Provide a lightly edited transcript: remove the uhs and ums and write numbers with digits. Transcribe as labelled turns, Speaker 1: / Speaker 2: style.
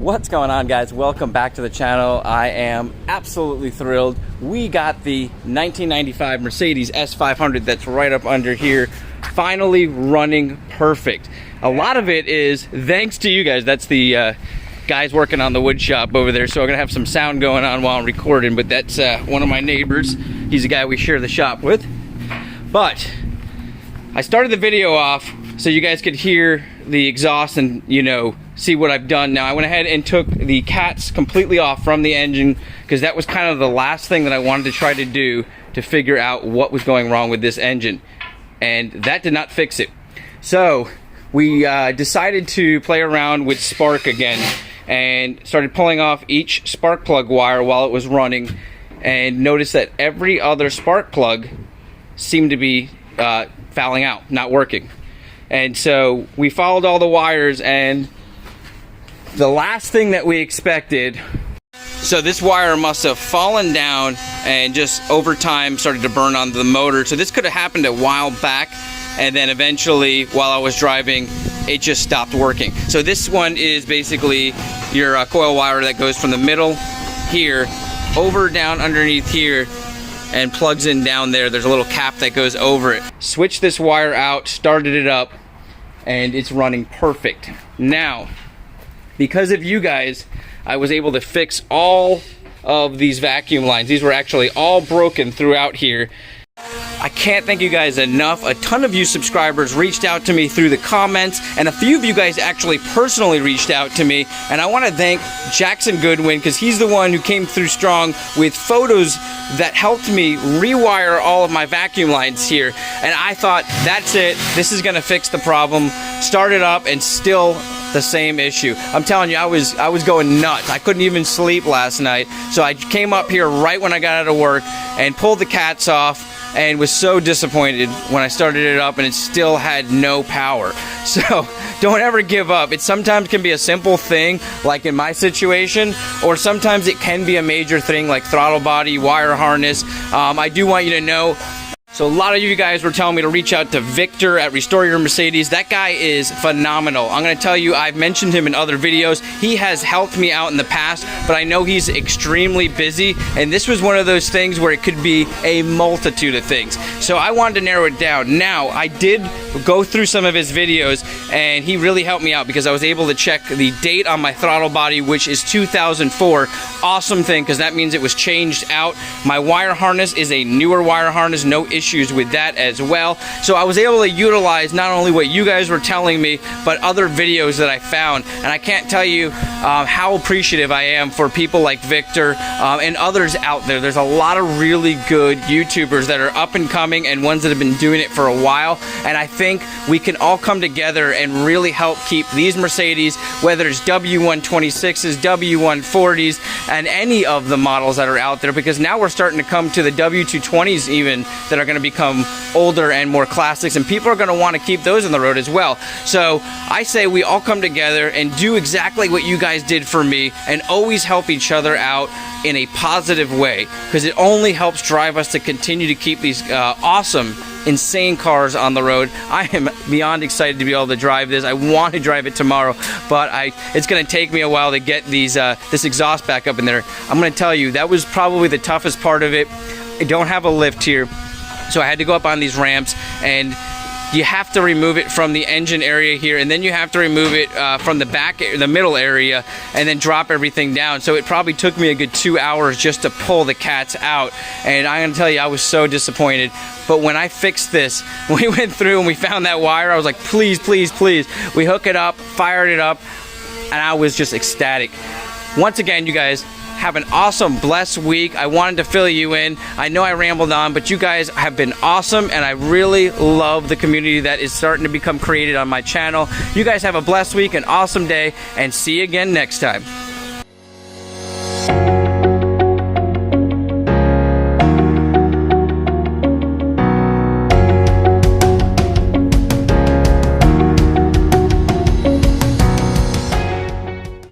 Speaker 1: What's going on, guys? Welcome back to the channel. I am absolutely thrilled. We got the 1995 Mercedes S500 that's right up under here finally running perfect. A lot of it is thanks to you guys. That's the guys working on the wood shop over there, so I'm gonna have some sound going on while I'm recording, but that's one of my neighbors. He's the guy we share the shop with. But I started the video off so you guys could hear the exhaust and, you know, see what I've done. Now I went ahead and took the cats completely off from the engine because that was kind of the last thing that I wanted to try to do to figure out what was going wrong with this engine, and that did not fix it. So we decided to play around with spark again and started pulling off each spark plug wire while it was running, and noticed that every other spark plug seemed to be fouling out, not working. And so we followed all the wires, and the last thing that we expected, so this wire must have fallen down and just over time started to burn onto the motor. So this could have happened a while back, and then eventually while I was driving it just stopped working. So this one is basically your coil wire that goes from the middle here over down underneath here and plugs in down there. There's a little cap that goes over it. Switched this wire out, started it up, and it's running perfect. Now, because of you guys, I was able to fix all of these vacuum lines. These were actually all broken throughout here. I can't thank you guys enough. A ton of you subscribers reached out to me through the comments, and a few of you guys actually personally reached out to me. And I want to thank Jackson Goodwin, because he's the one who came through strong with photos that helped me rewire all of my vacuum lines here. And I thought, that's it, this is going to fix the problem. Started up and still the same issue. I'm telling you, I was going nuts. I couldn't even sleep last night. So I came up here right when I got out of work and pulled the cats off, and was so disappointed when I started it up and it still had no power. So don't ever give up. It sometimes can be a simple thing, like in my situation, or sometimes it can be a major thing like throttle body, wire harness. I do want you to know, so a lot of you guys were telling me to reach out to Victor at Restore Your Mercedes. That guy is phenomenal. I'm going to tell you, I've mentioned him in other videos. He has helped me out in the past, but I know he's extremely busy, and this was one of those things where it could be a multitude of things. So I wanted to narrow it down. Now, I did go through some of his videos, and he really helped me out because I was able to check the date on my throttle body, which is 2004. Awesome thing, because that means it was changed out. My wire harness is a newer wire harness, no issues with that as well. So I was able to utilize not only what you guys were telling me, but other videos that I found. And I can't tell you how appreciative I am for people like Victor and others out there. There's a lot of really good YouTubers that are up and coming, and ones that have been doing it for a while. And I think we can all come together and really help keep these Mercedes, whether it's W126s, W140s, and any of the models that are out there, because now we're starting to come to the W220s even, that are going to become older and more classics, and people are going to want to keep those on the road as well. So I say we all come together and do exactly what you guys did for me, and always help each other out in a positive way, because it only helps drive us to continue to keep these awesome, insane cars on the road. I am beyond excited to be able to drive this. I want to drive it tomorrow, but it's going to take me a while to get these this exhaust back up in there. I'm going to tell you, that was probably the toughest part of it. I don't have a lift here, so I had to go up on these ramps, and you have to remove it from the engine area here, and then you have to remove it from the back, the middle area, and then drop everything down. So it probably took me a good 2 hours just to pull the cats out, and I'm gonna tell you, I was so disappointed. But when I fixed this, we went through and we found that wire, I was like, please, please, please. We hook it up, fired it up, and I was just ecstatic. Once again, you guys, have an awesome, blessed week. I wanted to fill you in. I know I rambled on, but you guys have been awesome, and I really love the community that is starting to become created on my channel. You guys have a blessed week, an awesome day, and see you again next time.